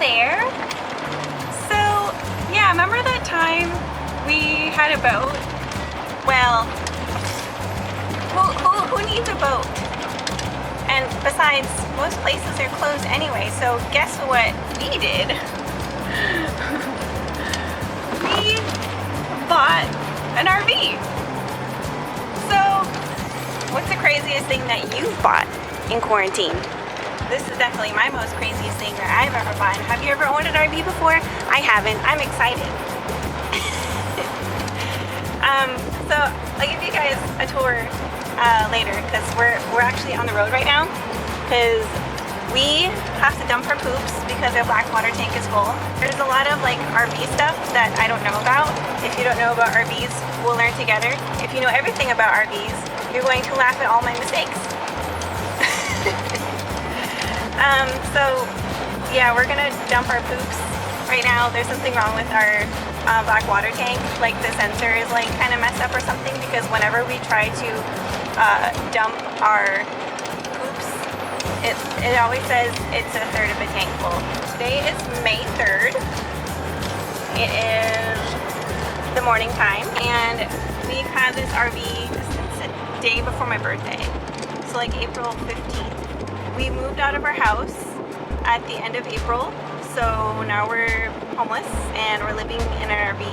there. So yeah, remember that time we had a boat? Well, who needs a boat? And besides, most places are closed anyway, so guess what we did? We bought an RV. So, what's the craziest thing that you've bought in quarantine? This is definitely my most craziest thing that I've ever bought. Have you ever owned an RV before? I haven't. I'm excited. So I'll give you guys a tour later because we're actually on the road right now because we have to dump our poops because our black water tank is full. There's a lot of like RV stuff that I don't know about. If you don't know about RVs, we'll learn together. If you know everything about RVs, you're going to laugh at all my mistakes. So yeah, we're gonna dump our poops right now. There's something wrong with our black water tank. Like the sensor is like kind of messed up or something because whenever we try to dump our poops, it always says it's a third of a tank full. Today is May 3rd. It is the morning time and we've had this RV since the day before my birthday. So like April 15th. We moved out of our house at the end of April, so now we're homeless and we're living in an RV,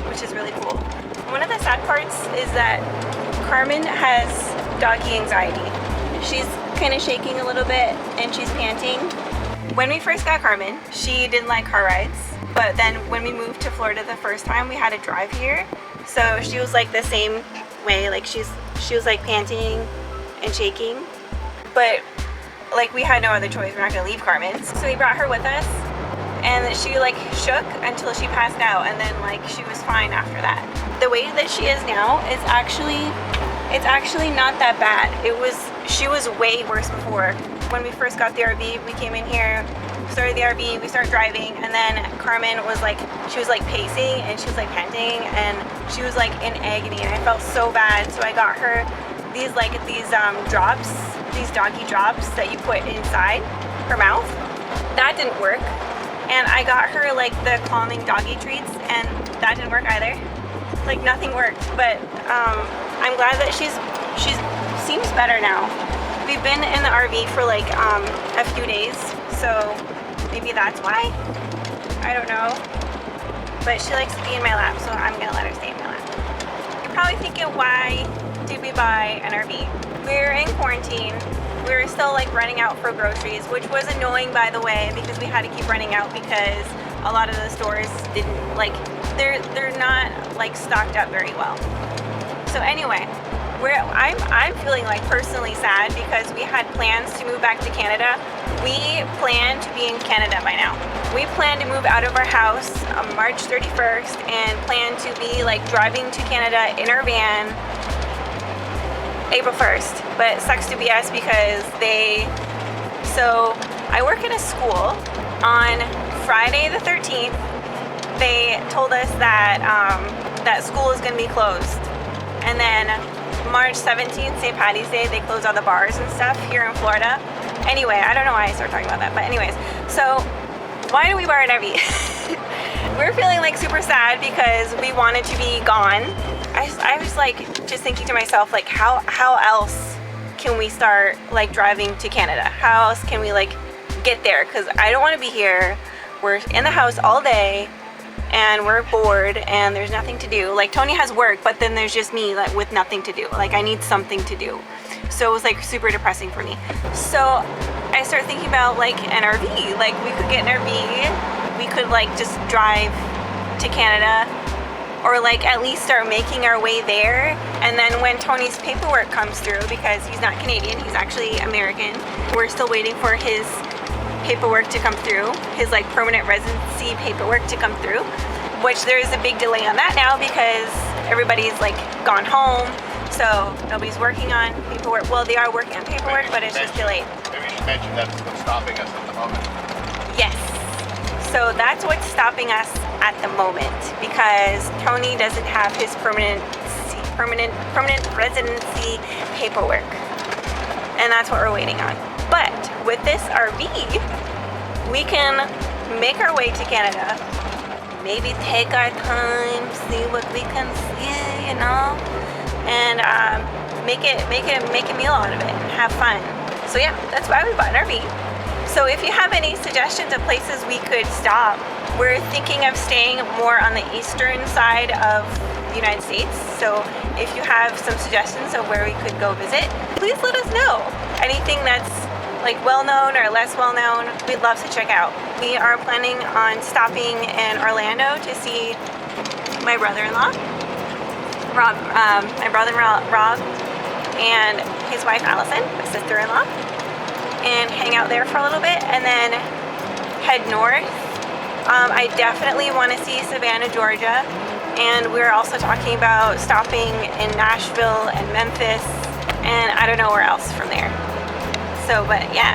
which is really cool. One of the sad parts is that Carmen has doggy anxiety. She's kind of shaking a little bit and she's panting. When we first got Carmen, she didn't like car rides, but then when we moved to Florida the first time, we had to drive here, so she was like the same way, like she was like panting and shaking. But like we had no other choice, we're not gonna leave Carmen. So we brought her with us and she like shook until she passed out and then like she was fine after that. The way that she is now is actually not that bad. She was way worse before. When we first got the RV, we came in here, started the RV, we started driving, and then Carmen was like, she was like pacing and she was like panting and she was like in agony and I felt so bad. So I got her these drops, these doggy drops that you put inside her mouth. That didn't work. And I got her like the calming doggy treats and that didn't work either. Like nothing worked, but I'm glad that she seems better now. We've been in the RV for like a few days, so maybe that's why. I don't know. But she likes to be in my lap, so I'm gonna let her stay in my lap. You're probably thinking, why did we buy an RV? We're in quarantine. We were still like running out for groceries, which was annoying by the way, because we had to keep running out because a lot of the stores didn't like, they're not like stocked up very well. So anyway, I'm feeling like personally sad because we had plans to move back to Canada. We plan to be in Canada by now. We plan to move out of our house on March 31st and plan to be like driving to Canada in our van April 1st, but it sucks to be us because so I work in a school. On Friday the 13th, they told us that that school is going to be closed. And then March 17th, St. Paddy's Day, they close all the bars and stuff here in Florida. Anyway, I don't know why I started talking about that, but anyways, so why do we buy an RV? We're feeling like super sad because we wanted to be gone. I was like just thinking to myself, like how else can we start like driving to Canada? How else can we like get there? Because I don't want to be here. We're in the house all day and we're bored and there's nothing to do. Like Tony has work, but then there's just me like with nothing to do. Like I need something to do. So it was like super depressing for me. So I started thinking about like an RV. Like we could get an RV. We could like just drive to Canada, or like at least start making our way there. And then when Tony's paperwork comes through, because he's not Canadian, he's actually American, we're still waiting for his paperwork to come through, his like permanent residency paperwork to come through, which there is a big delay on that now because everybody's like gone home, so nobody's working on paperwork. Well, they are working on paperwork, but it's just delayed. Maybe you should mention that's what's stopping us at the moment. Yes. So that's what's stopping us at the moment because Tony doesn't have his permanent residency paperwork, and that's what we're waiting on. But with this RV, we can make our way to Canada. Maybe take our time, see what we can see, you know, and make a meal out of it and have fun. So yeah, that's why we bought an RV. So if you have any suggestions of places we could stop, we're thinking of staying more on the eastern side of the United States. So if you have some suggestions of where we could go visit, please let us know. Anything that's like well-known or less well-known, we'd love to check out. We are planning on stopping in Orlando to see my brother-in-law, Rob, and his wife Allison, my sister-in-law, and hang out there for a little bit and then head north. I definitely want to see Savannah, Georgia, and we're also talking about stopping in Nashville and Memphis, and I don't know where else from there. So, but yeah,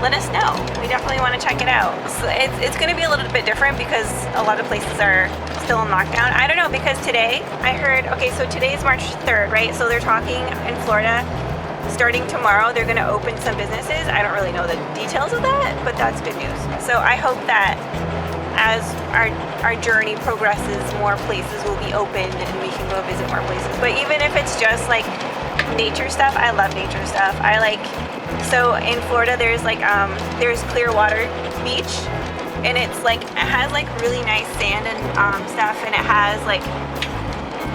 let us know. We definitely want to check it out. So it's going to be a little bit different because a lot of places are still in lockdown. I don't know, because today I heard, okay, so today is March 3rd, right? So they're talking in Florida, starting tomorrow, they're going to open some businesses. I don't really know the details of that, but that's good news. So I hope that as our journey progresses, more places will be open and we can go visit more places. But even if it's just like nature stuff, I love nature stuff. So in Florida, there's Clearwater Beach, and it has like really nice sand and stuff, and it has like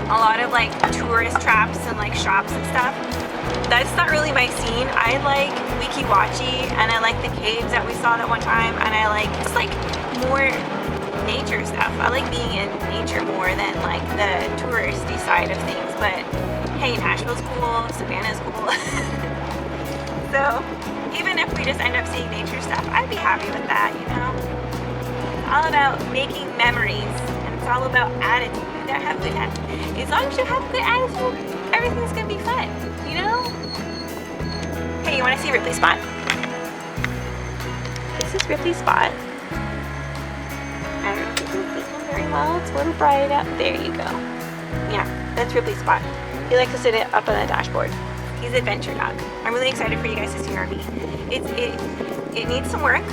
a lot of like tourist traps and like shops and stuff. That's not really my scene. I like Weeki Wachee, and I like the caves that we saw that one time, and I like just like more nature stuff. I like being in nature more than like the touristy side of things. But hey, Nashville's cool, Savannah's cool. So even if we just end up seeing nature stuff, I'd be happy with that, you know? It's all about making memories, and it's all about attitude. You gotta have good attitude. As long as you have good attitude, everything's gonna be fun, you know? Hey, you wanna see Ripley's spot? This is Ripley's spot. I don't know if you can see him very well. It's a little bright out. There you go. Yeah, that's Ripley's spot. He likes to sit up on the dashboard. He's an adventure dog. I'm really excited for you guys to see RV. It needs some work,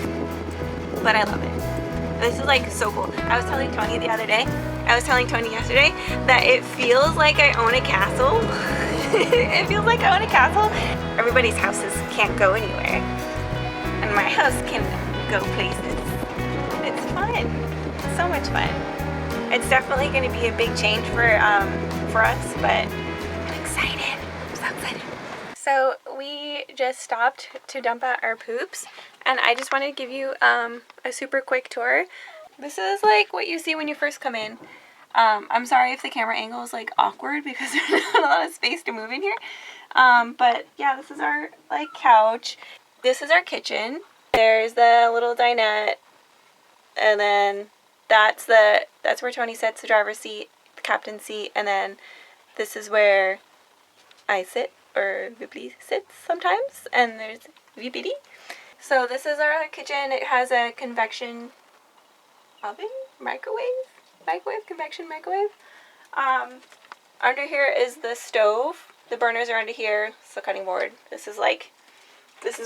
but I love it. This is like so cool. I was telling Tony yesterday that it feels like I own a castle. It feels like I own a castle. Everybody's houses can't go anywhere, and my house can go places. It's fun. It's so much fun. It's definitely going to be a big change for us, but I'm excited. I'm so excited. So we just stopped to dump out our poops, and I just wanted to give you a super quick tour. This is like what you see when you first come in. I'm sorry if the camera angle is like awkward because there's not a lot of space to move in here. But yeah, this is our like couch. This is our kitchen. There's the little dinette, and then that's where Tony sits, the driver's seat, the captain's seat, and then this is where I sit, or Ripley sits sometimes, and there's Ripley. So this is our kitchen. It has a convection oven, convection microwave. Under here is the stove. The burners are under here. It's the cutting board. This is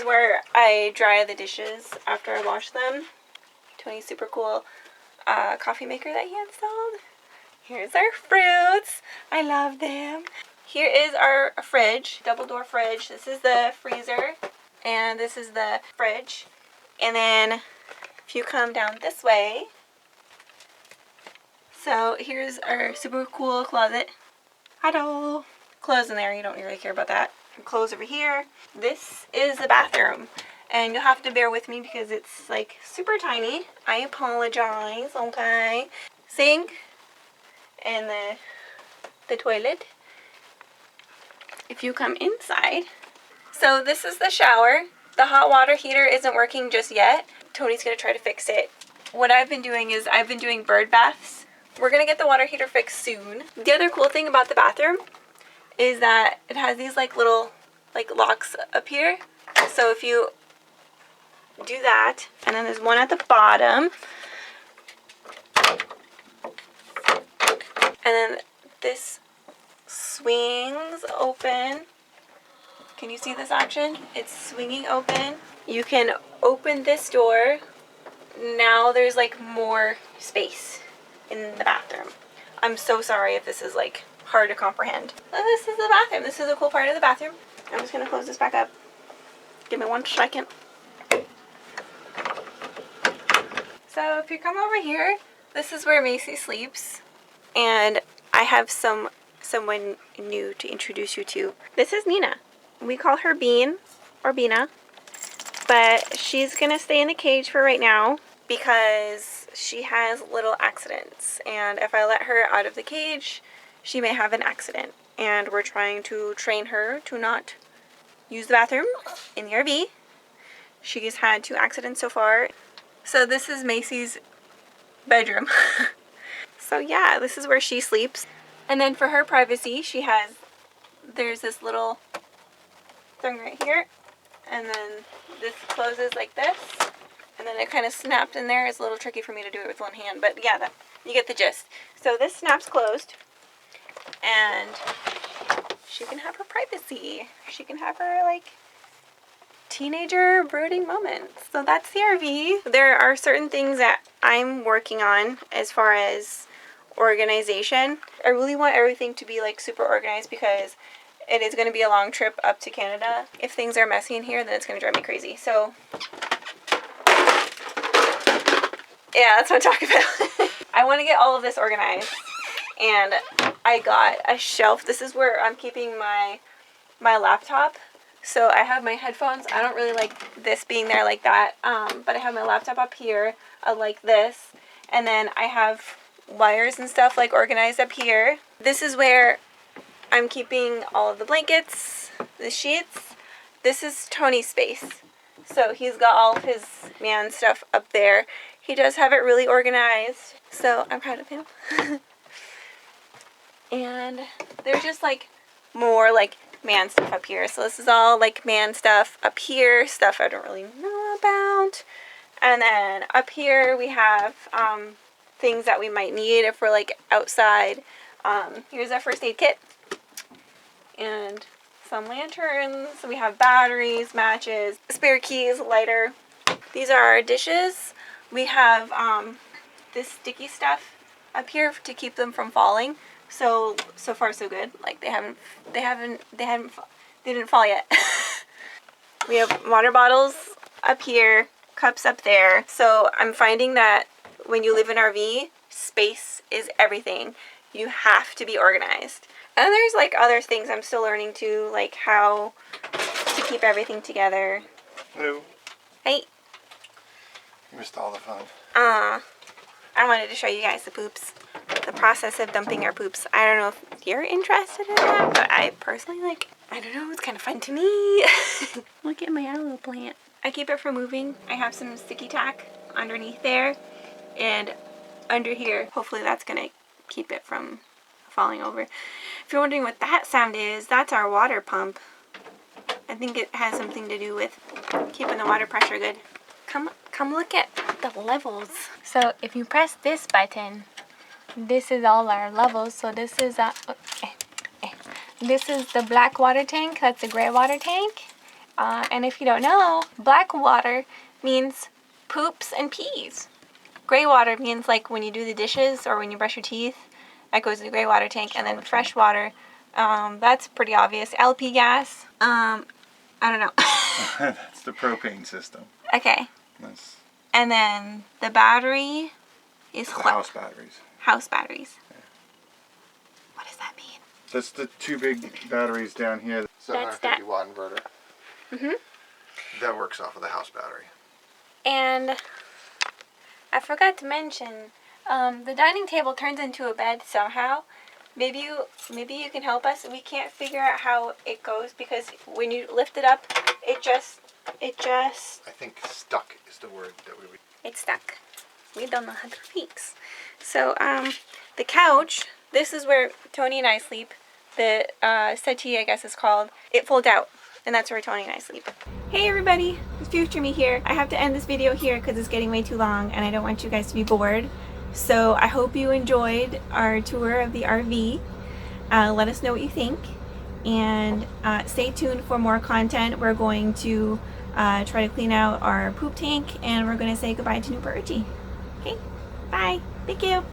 where I dry the dishes after I wash them. Tony's super cool coffee maker that he installed. Here's our fruits. I love them. Here is our fridge, double door fridge. This is the freezer, and this is the fridge. And then if you come down this way, so here's our super cool closet. Hello. Clothes in there, you don't really care about that. Clothes over here. This is the bathroom, and you'll have to bear with me because it's like super tiny. I apologize, okay? Sink and the toilet. If you come inside, so this is the shower. The hot water heater isn't working just yet. Tony's gonna try to fix it. What I've been doing is I've been doing bird baths. We're gonna get the water heater fixed soon. The other cool thing about the bathroom is that it has these like little like locks up here. So if you do that, and then there's one at the bottom, and then this swings open. Can you see this action? It's swinging open. You can open this door now there's like more space in the bathroom. I'm so sorry if this is like hard to comprehend. This is the bathroom. This is a cool part of the bathroom. I'm just gonna close this back up. Give me 1 second. So if you come over here, this is where Macy sleeps, and I have someone new to introduce you to. This is Nina. We call her Bean or Bina, but she's gonna stay in a cage for right now because she has little accidents, and if I let her out of the cage, she may have an accident, and we're trying to train her to not use the bathroom in the RV. She's had 2 accidents so far. So this is Macy's bedroom. So yeah, this is where she sleeps. And then for her privacy, there's this little thing right here. And then this closes like this. And then it kind of snaps in there. It's a little tricky for me to do it with one hand, but yeah, you get the gist. So this snaps closed, and she can have her privacy. She can have her like teenager brooding moments. So that's the RV. There are certain things that I'm working on as far as organization. I really want everything to be like super organized because it is going to be a long trip up to Canada. If things are messy in here, then it's going to drive me crazy. So yeah, that's what I'm talking about. I want to get all of this organized, and I got a shelf. This is where I'm keeping my laptop. So I have my headphones. I don't really like this being there like that, but I have my laptop up here. I like this. And then I have wires and stuff like organized up here. This is where I'm keeping all of the blankets, the sheets. This is Tony's space. So he's got all of his man stuff up there. He does have it really organized, so I'm proud of him. And there's just like more like man stuff up here. So this is all like man stuff up here, stuff I don't really know about. And then up here we have things that we might need if we're like outside. Here's our first aid kit and some lanterns. We have batteries, matches, spare keys, lighter. These are our dishes. We have this sticky stuff up here to keep them from falling. So far so good. Like they didn't fall yet. We have water bottles up here, cups up there. So I'm finding that when you live in RV, space is everything. You have to be organized. And there's like other things I'm still learning too, like how to keep everything together. Hello. Hey. You missed all the fun. I wanted to show you guys the poops. The process of dumping our poops. I don't know if you're interested in that, but I personally I don't know, it's kind of fun to me. Look at my aloe plant. I keep it from moving. I have some sticky tack underneath there, and under here, hopefully that's gonna keep it from falling over. If you're wondering what that sound is, that's our water pump. I think it has something to do with keeping the water pressure good. Come look at the levels. So if you press this button, this is all our levels. So this is this is the black water tank. That's the gray water tank. And if you don't know, black water means poops and pees. Gray water means like when you do the dishes or when you brush your teeth, that goes in the gray water tank. And then fresh water, that's pretty obvious. LP gas, I don't know. That's the propane system. Okay. That's And then the battery is the what? house batteries. House batteries. Yeah. What does that mean? That's the 2 big batteries down here. 750 watt inverter. Mhm. That works off of the house battery. And I forgot to mention, the dining table turns into a bed somehow. Maybe you can help us. We can't figure out how it goes because when you lift it up, it just I think stuck is the word that we would. it's stuck. We don't know how to fix. So the couch, this is where Tony and I sleep. The settee, I guess is called. It folds out, and that's where Tony and I sleep. Hey everybody, it's Future Me here. I have to end this video here because it's getting way too long and I don't want you guys to be bored. So I hope you enjoyed our tour of the RV. Let us know what you think, and stay tuned for more content. We're going to try to clean out our poop tank, and we're going to say goodbye to New Bertie. Okay, bye. Thank you.